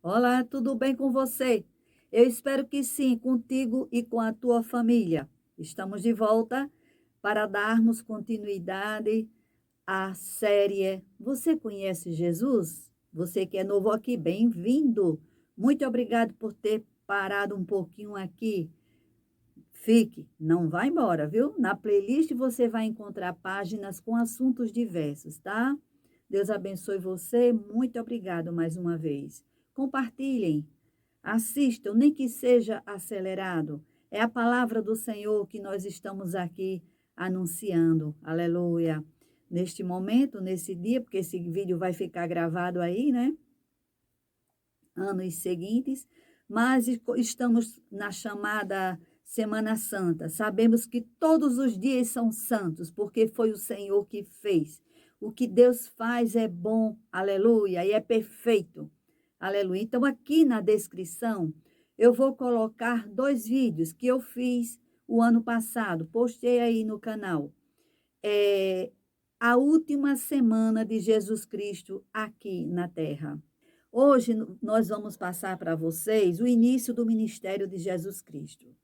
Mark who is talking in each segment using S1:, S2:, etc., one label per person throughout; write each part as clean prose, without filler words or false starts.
S1: Olá, tudo bem com você? Eu espero que sim, contigo e com a tua família. Estamos de volta para darmos continuidade à série Você conhece Jesus? Você que é novo aqui, bem-vindo. Muito obrigado por ter parado um pouquinho aqui. Fique, não vá embora, viu? Na playlist você vai encontrar páginas com assuntos diversos, tá? Deus abençoe você. Muito obrigado mais uma vez. Compartilhem, assistam, nem que seja acelerado. É a palavra do Senhor que nós estamos aqui anunciando. Aleluia. Neste momento, nesse dia, porque esse vídeo vai ficar gravado aí, né? Anos seguintes, mas estamos na chamada Semana Santa. Sabemos que todos os dias são santos, porque foi o Senhor que fez. O que Deus faz é bom, aleluia, e é perfeito, aleluia. Então, aqui na descrição, eu vou colocar 2 vídeos que eu fiz o ano passado, postei aí no canal. É a última semana de Jesus Cristo aqui na Terra. Hoje nós vamos passar para vocês o início do ministério de Jesus Cristo.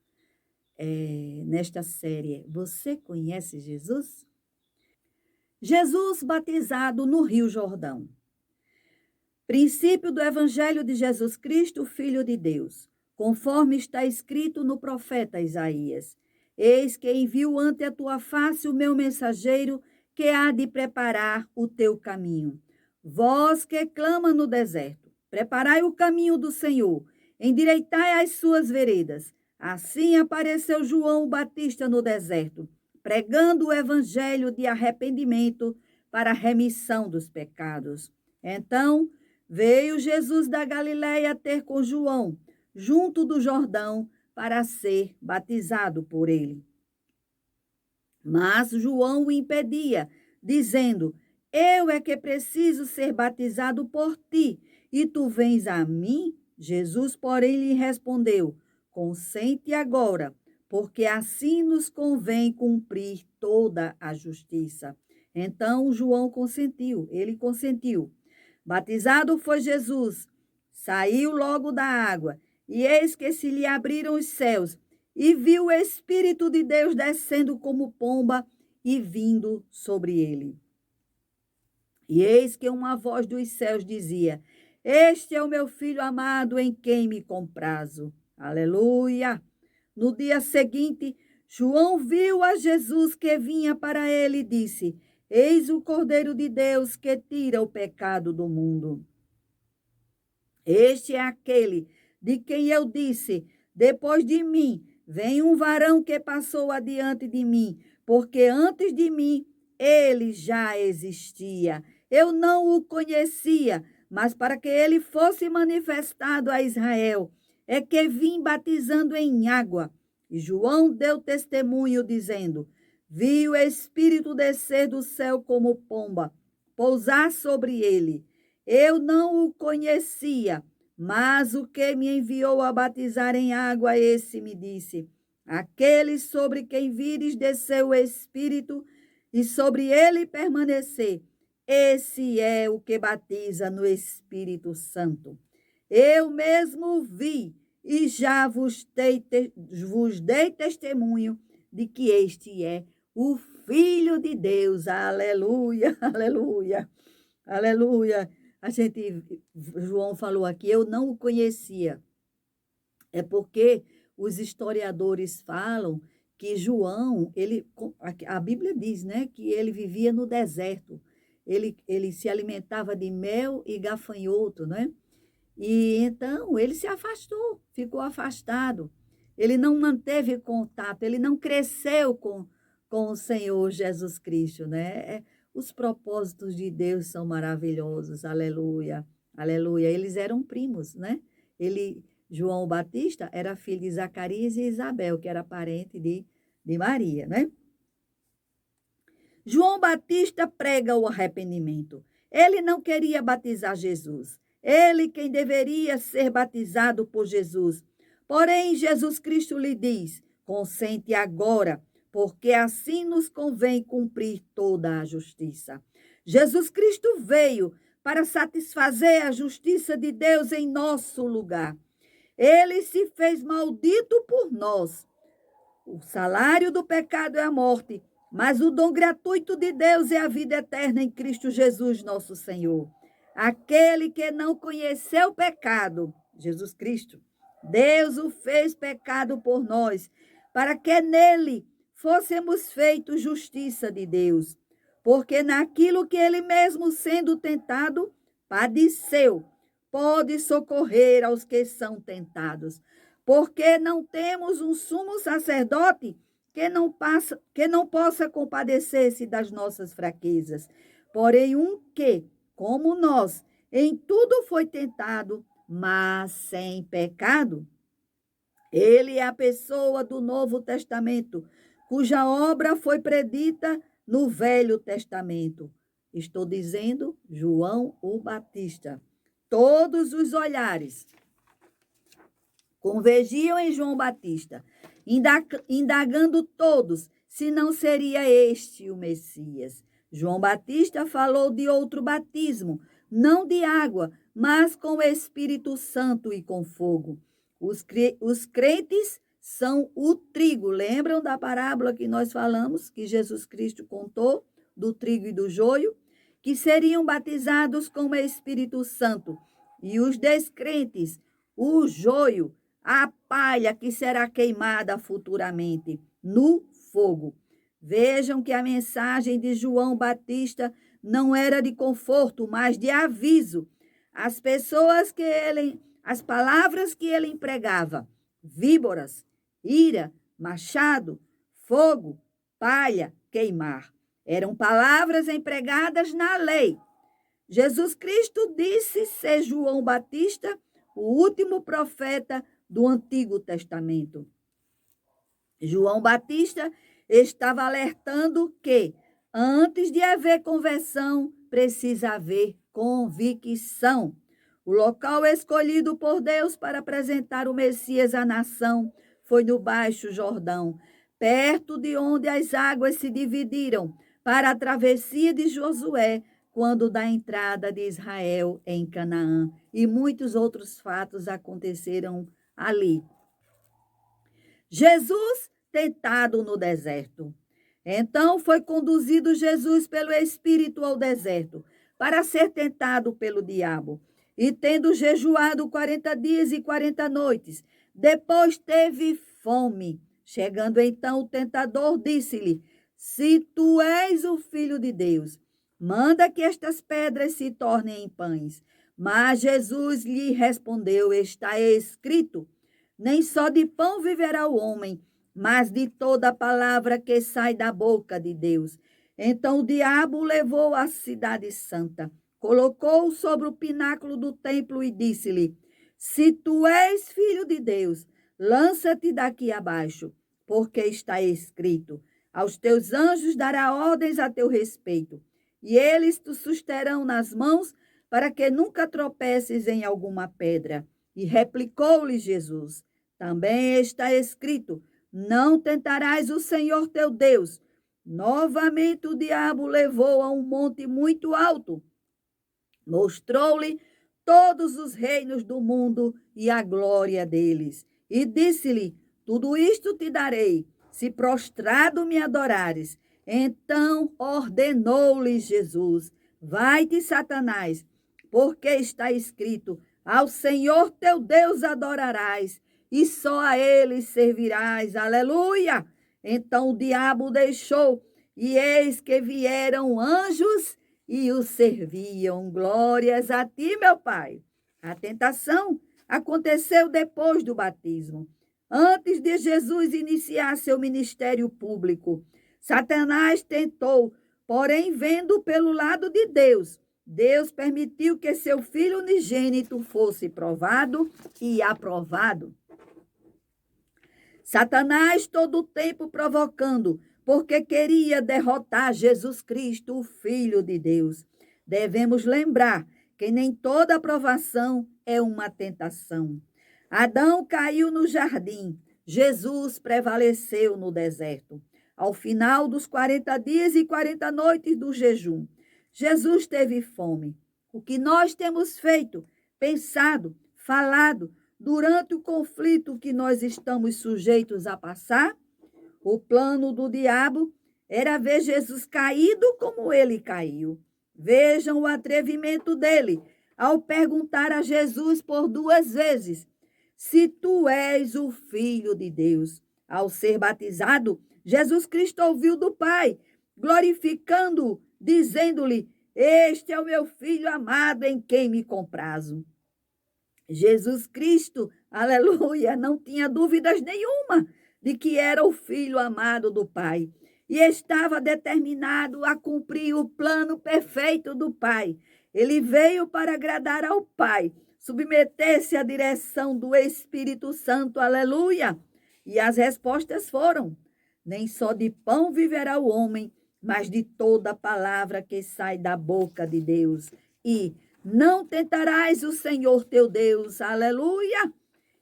S1: Nesta série, você conhece Jesus? Jesus batizado no Rio Jordão. Princípio do Evangelho de Jesus Cristo, Filho de Deus, conforme está escrito no profeta Isaías. Eis que envio ante a tua face o meu mensageiro, que há de preparar o teu caminho. Vós que clama no deserto, preparai o caminho do Senhor, endireitai as suas veredas. Assim apareceu João Batista no deserto, pregando o evangelho de arrependimento para a remissão dos pecados. Então, veio Jesus da Galiléia ter com João, junto do Jordão, para ser batizado por ele. Mas João o impedia, dizendo: Eu é que preciso ser batizado por ti, e tu vens a mim? Jesus, porém, lhe respondeu: Consente agora, porque assim nos convém cumprir toda a justiça. Então João consentiu, ele consentiu. Batizado foi Jesus, saiu logo da água, e eis que se lhe abriram os céus, e viu o Espírito de Deus descendo como pomba e vindo sobre ele. E eis que uma voz dos céus dizia: Este é o meu filho amado, em quem me comprazo. Aleluia! No dia seguinte, João viu a Jesus que vinha para ele e disse: Eis o Cordeiro de Deus que tira o pecado do mundo. Este é aquele de quem eu disse: Depois de mim vem um varão que passou adiante de mim, porque antes de mim ele já existia. Eu não o conhecia, mas para que ele fosse manifestado a Israel, é que vim batizando em água. E João deu testemunho, dizendo: Vi o Espírito descer do céu como pomba, pousar sobre ele. Eu não o conhecia, mas o que me enviou a batizar em água, esse me disse: Aquele sobre quem vires descer o Espírito e sobre ele permanecer, esse é o que batiza no Espírito Santo. Eu mesmo vi e já vos dei testemunho de que este é o Filho de Deus. Aleluia, aleluia, aleluia. João falou aqui, eu não o conhecia. É porque os historiadores falam que João, a Bíblia diz, né, que ele vivia no deserto. Ele se alimentava de mel e gafanhoto, né? E então ele se afastou, ficou afastado. Ele não manteve contato, ele não cresceu com o Senhor Jesus Cristo, né? Os propósitos de Deus são maravilhosos, aleluia, aleluia. Eles eram primos, né? João Batista era filho de Zacarias e Isabel, que era parente de Maria, né? João Batista prega o arrependimento. Ele não queria batizar Jesus. Ele quem deveria ser batizado por Jesus. Porém, Jesus Cristo lhe diz: consente agora, porque assim nos convém cumprir toda a justiça. Jesus Cristo veio para satisfazer a justiça de Deus em nosso lugar. Ele se fez maldito por nós. O salário do pecado é a morte, mas o dom gratuito de Deus é a vida eterna em Cristo Jesus, nosso Senhor. Aquele que não conheceu o pecado, Jesus Cristo, Deus o fez pecado por nós, para que nele fôssemos feitos justiça de Deus. Porque naquilo que ele mesmo sendo tentado, padeceu, pode socorrer aos que são tentados. Porque não temos um sumo sacerdote que não possa compadecer-se das nossas fraquezas, porém um que, como nós, em tudo foi tentado, mas sem pecado. Ele é a pessoa do Novo Testamento, cuja obra foi predita no Velho Testamento. Estou dizendo João o Batista. Todos os olhares convergiam em João Batista, indagando todos se não seria este o Messias. João Batista falou de outro batismo, não de água, mas com o Espírito Santo e com fogo. Os crentes são o trigo. Lembram da parábola que nós falamos, que Jesus Cristo contou, do trigo e do joio? Que seriam batizados com o Espírito Santo. E os descrentes, o joio, a palha que será queimada futuramente no fogo. Vejam que a mensagem de João Batista não era de conforto, mas de aviso. As palavras que ele empregava, víboras, ira, machado, fogo, palha, queimar, eram palavras empregadas na lei. Jesus Cristo disse ser João Batista o último profeta do Antigo Testamento. João Batista estava alertando que, antes de haver conversão, precisa haver convicção. O local escolhido por Deus para apresentar o Messias à nação foi no Baixo Jordão, perto de onde as águas se dividiram para a travessia de Josué, quando da entrada de Israel em Canaã. E muitos outros fatos aconteceram ali. Jesus tentado no deserto. Então foi conduzido Jesus pelo Espírito ao deserto, para ser tentado pelo diabo. E tendo jejuado 40 dias e 40 noites, depois teve fome. Chegando então o tentador, disse-lhe: se tu és o Filho de Deus, manda que estas pedras se tornem em pães. Mas Jesus lhe respondeu: está escrito, nem só de pão viverá o homem, mas de toda a palavra que sai da boca de Deus. Então o diabo o levou à cidade santa, colocou-o sobre o pináculo do templo e disse-lhe: se tu és filho de Deus, lança-te daqui abaixo, porque está escrito: aos teus anjos dará ordens a teu respeito, e eles te susterão nas mãos, para que nunca tropeces em alguma pedra. E replicou-lhe Jesus: também está escrito: não tentarás o Senhor teu Deus. Novamente o diabo levou a um monte muito alto, mostrou-lhe todos os reinos do mundo e a glória deles. E disse-lhe: tudo isto te darei, se prostrado me adorares. Então ordenou-lhe Jesus: vai-te, Satanás, porque está escrito: ao Senhor teu Deus adorarás, e só a ele servirás. Aleluia! Então o diabo deixou, e eis que vieram anjos e o serviam. Glórias a ti, meu Pai. A tentação aconteceu depois do batismo. Antes de Jesus iniciar seu ministério público, Satanás tentou, porém, vendo pelo lado de Deus, Deus permitiu que seu filho unigênito fosse provado e aprovado. Satanás todo o tempo provocando, porque queria derrotar Jesus Cristo, o Filho de Deus. Devemos lembrar que nem toda aprovação é uma tentação. Adão caiu no jardim, Jesus prevaleceu no deserto. Ao final dos 40 dias e 40 noites do jejum, Jesus teve fome. o que nós temos feito, pensado, falado durante o conflito que nós estamos sujeitos a passar? O plano do diabo era ver Jesus caído como ele caiu. Vejam o atrevimento dele ao perguntar a Jesus por 2 vezes se tu és o Filho de Deus. Ao ser batizado, Jesus Cristo ouviu do Pai, glorificando-o, dizendo-lhe: Este é o meu Filho amado em quem me comprazo. Jesus Cristo, aleluia, não tinha dúvidas nenhuma de que era o Filho amado do Pai e estava determinado a cumprir o plano perfeito do Pai. Ele veio para agradar ao Pai, submeter-se à direção do Espírito Santo, aleluia. E as respostas foram: nem só de pão viverá o homem, mas de toda palavra que sai da boca de Deus. E não tentarás o Senhor teu Deus, aleluia.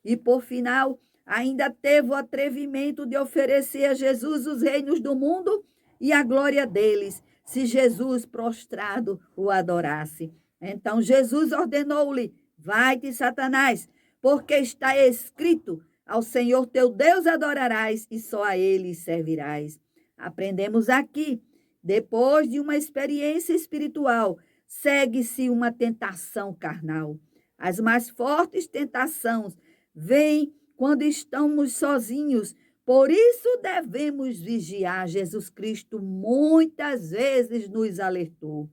S1: E por final, ainda teve o atrevimento de oferecer a Jesus os reinos do mundo e a glória deles, se Jesus prostrado o adorasse. Então Jesus ordenou-lhe: vai-te, Satanás, porque está escrito: ao Senhor teu Deus adorarás e só a ele servirás. Aprendemos aqui, depois de uma experiência espiritual, segue-se uma tentação carnal. As mais fortes tentações vêm quando estamos sozinhos. Por isso devemos vigiar. Jesus Cristo muitas vezes nos alertou.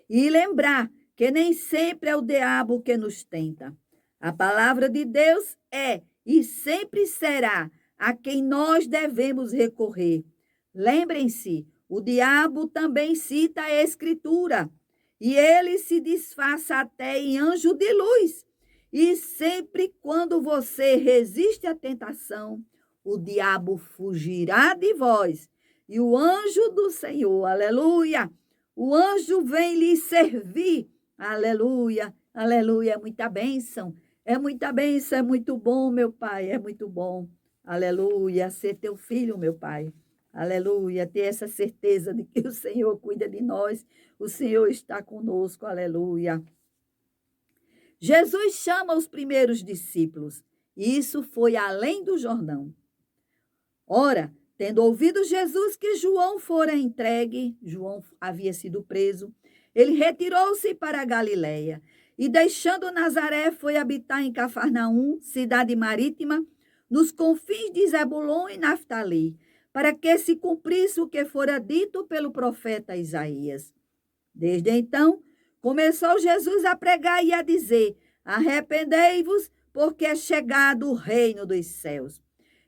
S1: E lembrar que nem sempre é o diabo que nos tenta. A palavra de Deus é e sempre será a quem nós devemos recorrer. Lembrem-se, o diabo também cita a Escritura e ele se disfarça até em anjo de luz. E sempre quando você resiste à tentação, o diabo fugirá de vós. E o anjo do Senhor, aleluia, o anjo vem lhe servir, aleluia, aleluia, é muita bênção, é muito bom, meu Pai, é muito bom, aleluia, ser teu filho, meu Pai, aleluia, ter essa certeza de que o Senhor cuida de nós, o Senhor está conosco, aleluia. Jesus chama os primeiros discípulos, e isso foi além do Jordão. Ora, tendo ouvido Jesus que João fora entregue, João havia sido preso, ele retirou-se para a Galiléia e, deixando Nazaré, foi habitar em Cafarnaum, cidade marítima, nos confins de Zebulon e Naftali, para que se cumprisse o que fora dito pelo profeta Isaías. Desde então, começou Jesus a pregar e a dizer: arrependei-vos, porque é chegado o reino dos céus.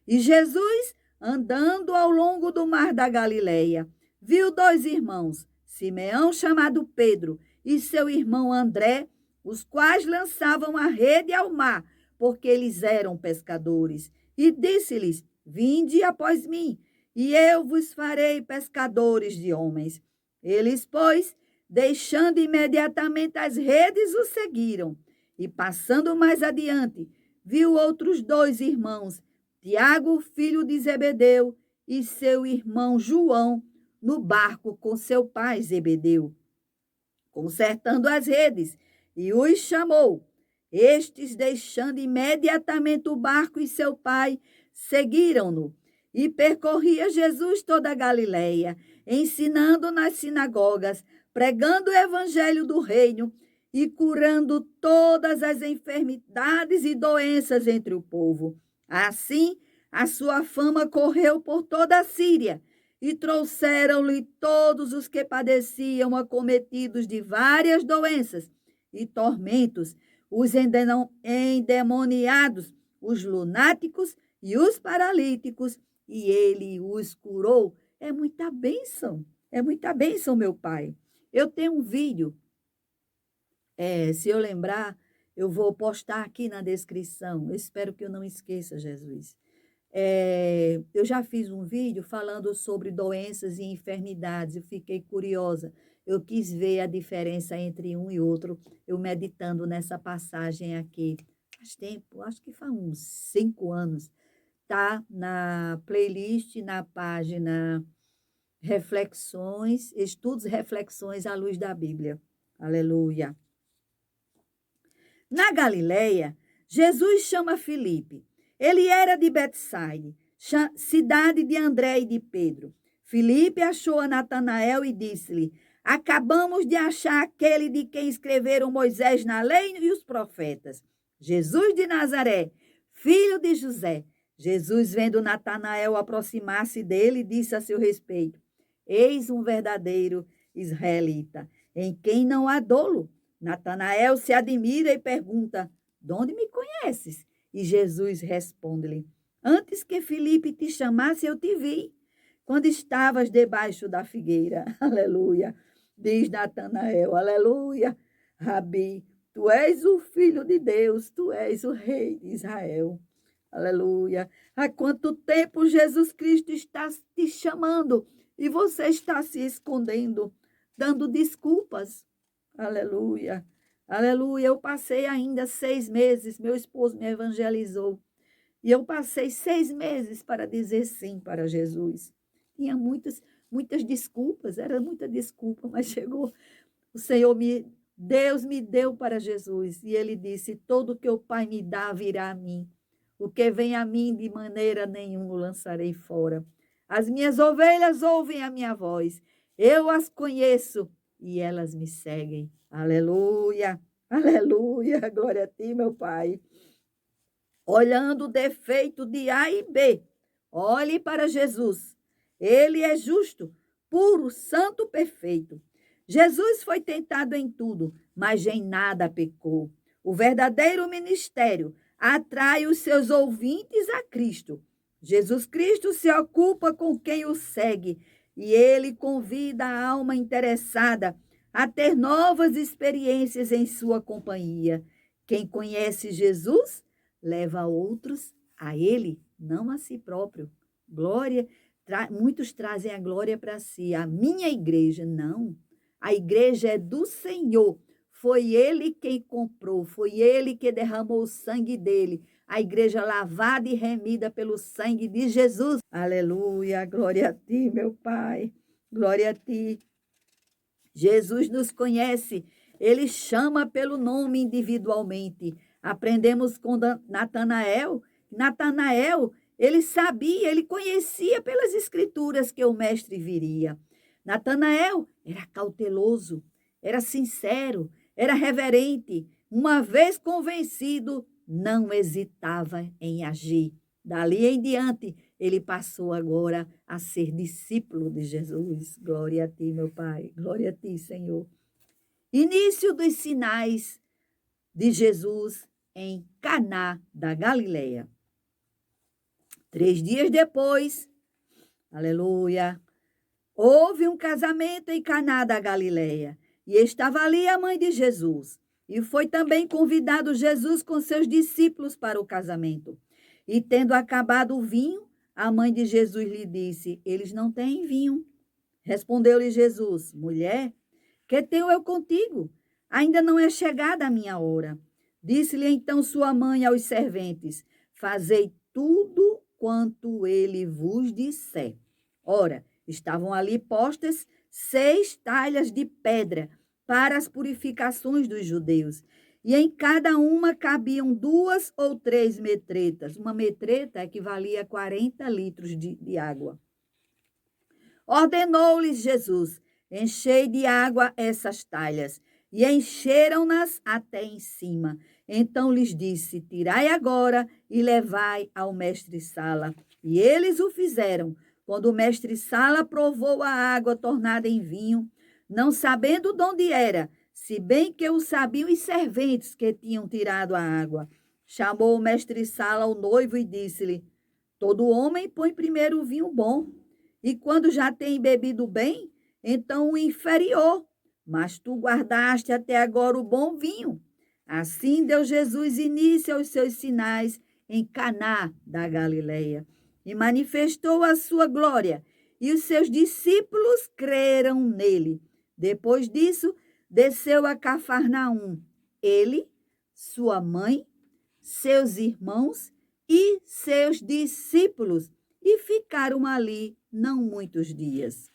S1: E Jesus, andando ao longo do mar da Galileia, viu 2 irmãos, Simeão, chamado Pedro, e seu irmão André, os quais lançavam a rede ao mar, porque eles eram pescadores. E disse-lhes: vinde após mim, e eu vos farei pescadores de homens. Eles, pois, deixando imediatamente as redes, o seguiram. E passando mais adiante, viu outros 2 irmãos, Tiago, filho de Zebedeu, e seu irmão João, no barco com seu pai Zebedeu, consertando as redes, e os chamou. Estes, deixando imediatamente o barco e seu pai, seguiram-no. E percorria Jesus toda a Galileia, ensinando nas sinagogas, pregando o evangelho do reino e curando todas as enfermidades e doenças entre o povo. Assim, a sua fama correu por toda a Síria, e trouxeram-lhe todos os que padeciam, acometidos de várias doenças e tormentos, os endemoniados, os lunáticos e os paralíticos, e ele os curou. É muita bênção, meu Pai. Eu tenho um vídeo, se eu lembrar, eu vou postar aqui na descrição. Eu espero que eu não esqueça, Jesus. Eu já fiz um vídeo falando sobre doenças e enfermidades. Eu fiquei curiosa. Eu quis ver a diferença entre um e outro. Eu meditando nessa passagem aqui. Faz tempo, acho que faz uns 5 anos. Tá na playlist, na página Reflexões, Estudos e Reflexões à Luz da Bíblia. Aleluia. Na Galileia, Jesus chama Filipe. Ele era de Betsaide, cidade de André e de Pedro. Filipe achou a Natanael e disse-lhe: acabamos de achar aquele de quem escreveram Moisés na lei e os profetas, Jesus de Nazaré, filho de José. Jesus, vendo Natanael aproximar-se dele, disse a seu respeito: eis um verdadeiro israelita, em quem não há dolo. Natanael se admira e pergunta: de onde me conheces? E Jesus responde-lhe: antes que Filipe te chamasse, eu te vi, quando estavas debaixo da figueira. Aleluia. Diz Natanael: aleluia. Rabi, tu és o Filho de Deus, tu és o Rei de Israel. Aleluia. Há quanto tempo Jesus Cristo está te chamando e você está se escondendo, dando desculpas. Aleluia. Aleluia. Eu passei ainda 6 meses, meu esposo me evangelizou. E eu passei 6 meses para dizer sim para Jesus. Tinha muitas desculpas, era muita desculpa, mas chegou, Deus me deu para Jesus. E ele disse: todo que o Pai me dá virá a mim. O que vem a mim, de maneira nenhuma o lançarei fora. As minhas ovelhas ouvem a minha voz. Eu as conheço e elas me seguem. Aleluia, aleluia, glória a ti, meu Pai. Olhando o defeito de A e B, olhe para Jesus. Ele é justo, puro, santo, perfeito. Jesus foi tentado em tudo, mas em nada pecou. O verdadeiro ministério atrai os seus ouvintes a Cristo. Jesus Cristo se ocupa com quem o segue e ele convida a alma interessada a ter novas experiências em sua companhia. Quem conhece Jesus leva outros a ele, não a si próprio. Muitos trazem a glória para si. A minha igreja, não. A igreja é do Senhor. Foi ele quem comprou, foi ele que derramou o sangue dele. A igreja lavada e remida pelo sangue de Jesus. Aleluia, glória a ti, meu Pai. Glória a ti. Jesus nos conhece, ele chama pelo nome individualmente. Aprendemos com Natanael. Natanael, ele sabia, ele conhecia pelas escrituras que o mestre viria. Natanael era cauteloso, era sincero, era reverente. Uma vez convencido, não hesitava em agir. Dali em diante, ele passou agora a ser discípulo de Jesus. Glória a ti, meu Pai. Glória a ti, Senhor. Início dos sinais de Jesus em Caná da Galileia. 3 dias depois, aleluia, houve um casamento em Caná da Galileia e estava ali a mãe de Jesus. E foi também convidado Jesus com seus discípulos para o casamento. E tendo acabado o vinho, a mãe de Jesus lhe disse: eles não têm vinho. Respondeu-lhe Jesus: mulher, que tenho eu contigo? Ainda não é chegada a minha hora. Disse-lhe então sua mãe aos serventes: fazei tudo quanto ele vos disser. Ora, estavam ali postas 6 talhas de pedra para as purificações dos judeus, e em cada uma cabiam 2 ou 3 metretas. Uma metreta equivalia a 40 litros de água. Ordenou-lhes Jesus: enchei de água essas talhas, e encheram-nas até em cima. Então lhes disse: tirai agora e levai ao mestre-sala. E eles o fizeram. Quando o mestre-sala provou a água tornada em vinho, não sabendo de onde era, se bem que o sabiam os serventes que tinham tirado a água, chamou o mestre-sala ao noivo e disse-lhe: todo homem põe primeiro o vinho bom, e quando já tem bebido bem, então o inferior. Mas tu guardaste até agora o bom vinho. Assim deu Jesus início aos seus sinais em Caná da Galileia e manifestou a sua glória, e os seus discípulos creram nele. Depois disso, desceu a Cafarnaum, ele, sua mãe, seus irmãos e seus discípulos, e ficaram ali não muitos dias.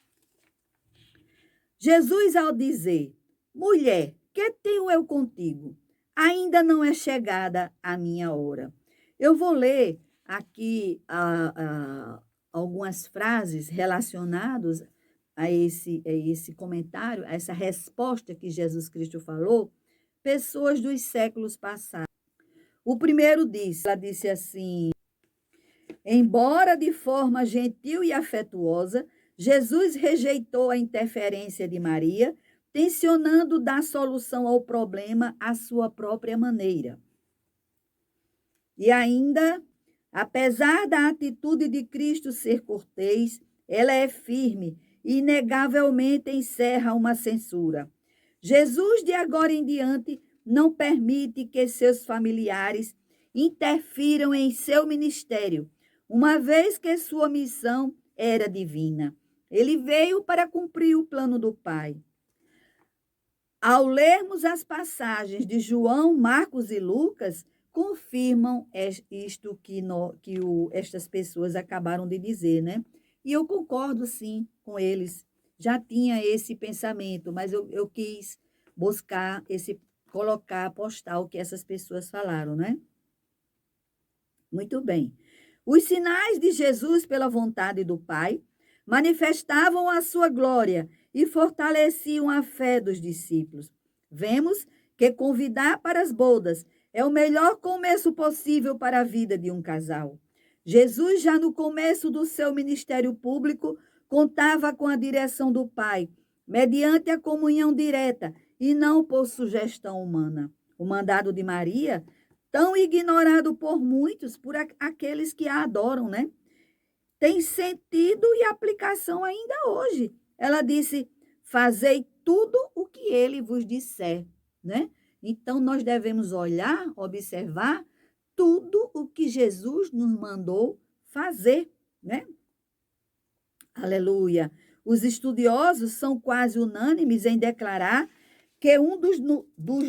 S1: Jesus, ao dizer: Mulher, que tenho eu contigo? Ainda não é chegada a minha hora. Eu vou ler aqui algumas frases relacionadas a esse comentário, a essa resposta que Jesus Cristo falou, pessoas dos séculos passados. O primeiro ela disse assim: embora de forma gentil e afetuosa, Jesus rejeitou a interferência de Maria, tensionando dar solução ao problema à sua própria maneira. E ainda, apesar da atitude de Cristo ser cortês, ela é firme e inegavelmente encerra uma censura. Jesus, de agora em diante, não permite que seus familiares interfiram em seu ministério, uma vez que sua missão era divina. Ele veio para cumprir o plano do Pai. Ao lermos as passagens de João, Marcos e Lucas, confirmam isto estas pessoas acabaram de dizer, né? E eu concordo, sim, com eles. Já tinha esse pensamento, mas eu quis buscar postar o que essas pessoas falaram, né? Muito bem. Os sinais de Jesus pela vontade do Pai manifestavam a sua glória e fortaleciam a fé dos discípulos. Vemos que convidar para as bodas é o melhor começo possível para a vida de um casal. Jesus, já no começo do seu ministério público, contava com a direção do Pai, mediante a comunhão direta e não por sugestão humana. O mandado de Maria, tão ignorado por muitos, por aqueles que a adoram, né? Tem sentido e aplicação ainda hoje. Ela disse: fazei tudo o que ele vos disser, né? Então, nós devemos olhar, observar tudo o que Jesus nos mandou fazer, né? Aleluia. Os estudiosos são quase unânimes em declarar que um dos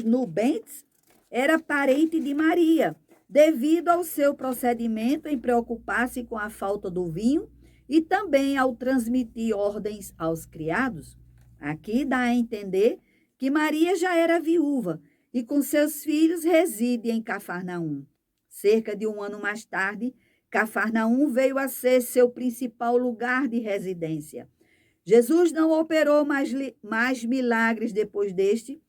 S1: nubentes era parente de Maria, devido ao seu procedimento em preocupar-se com a falta do vinho e também ao transmitir ordens aos criados. Aqui dá a entender que Maria já era viúva e com seus filhos reside em Cafarnaum. Cerca de um ano mais tarde, Cafarnaum veio a ser seu principal lugar de residência. Jesus não operou mais milagres depois deste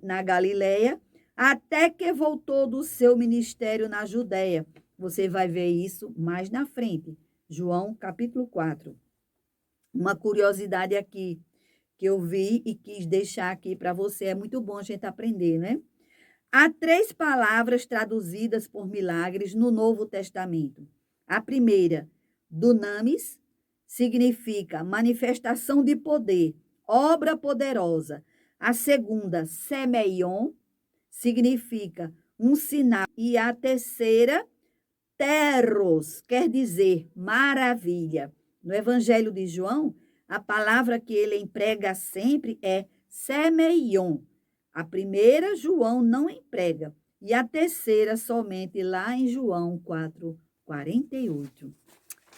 S1: na Galileia, até que voltou do seu ministério na Judéia. Você vai ver isso mais na frente. João, capítulo 4. Uma curiosidade aqui que eu vi e quis deixar aqui para você. É muito bom a gente aprender, né? Há 3 palavras traduzidas por milagres no Novo Testamento. A primeira, dunamis, significa manifestação de poder, obra poderosa. A segunda, semeion, significa um sinal. E a terceira, teros, quer dizer maravilha. No Evangelho de João, a palavra que ele emprega sempre é semeion. A primeira, João não emprega. E a terceira, somente lá em João 4:48.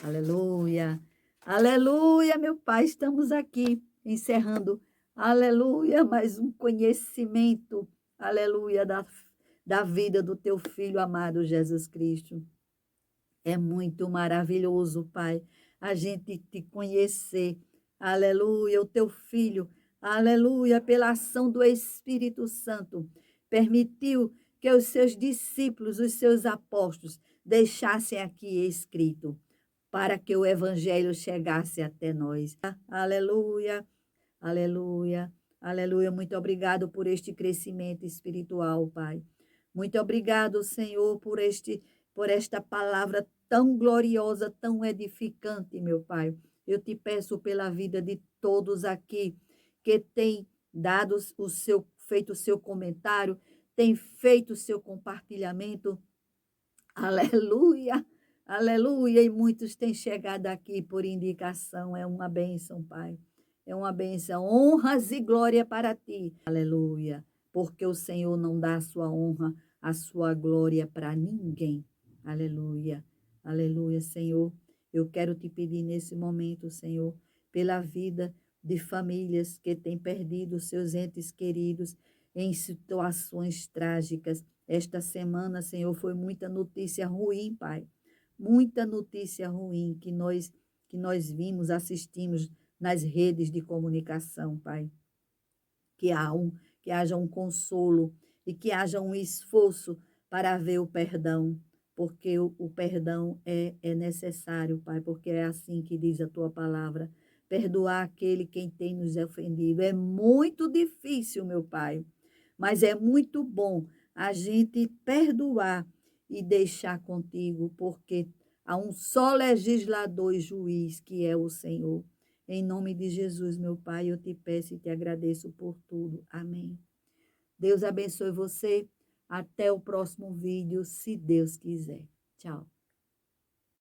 S1: Aleluia. Aleluia, meu Pai, estamos aqui encerrando. Aleluia, mais um conhecimento. Aleluia, da vida do teu filho amado Jesus Cristo. É muito maravilhoso, Pai, a gente te conhecer. Aleluia, o teu filho. Aleluia, pela ação do Espírito Santo, permitiu que os seus discípulos, os seus apóstolos, deixassem aqui escrito, para que o evangelho chegasse até nós. Aleluia, aleluia, aleluia. Muito obrigado por este crescimento espiritual, Pai. Muito obrigado, Senhor, por esta palavra tão gloriosa, tão edificante, meu Pai. Eu te peço pela vida de todos aqui que têm feito o seu comentário, têm feito o seu compartilhamento. Aleluia, aleluia. E muitos têm chegado aqui por indicação. É uma bênção, Pai. É uma bênção. Honras e glória para ti. Aleluia. Porque o Senhor não dá a sua honra, a sua glória para ninguém. Aleluia. Aleluia, Senhor. Eu quero te pedir nesse momento, Senhor, pela vida de famílias que têm perdido seus entes queridos em situações trágicas. Esta semana, Senhor, foi muita notícia ruim, Pai. Muita notícia ruim que nós vimos, assistimos nas redes de comunicação, Pai. Que, que haja um consolo e que haja um esforço para haver o perdão, porque o perdão é necessário, Pai, porque é assim que diz a Tua palavra. Perdoar aquele quem tem nos ofendido. É muito difícil, meu Pai, mas é muito bom a gente perdoar e deixar contigo, porque há um só legislador e juiz, que é o Senhor. Em nome de Jesus, meu Pai, eu te peço e te agradeço por tudo. Amém. Deus abençoe você. Até o próximo vídeo, se Deus quiser. Tchau.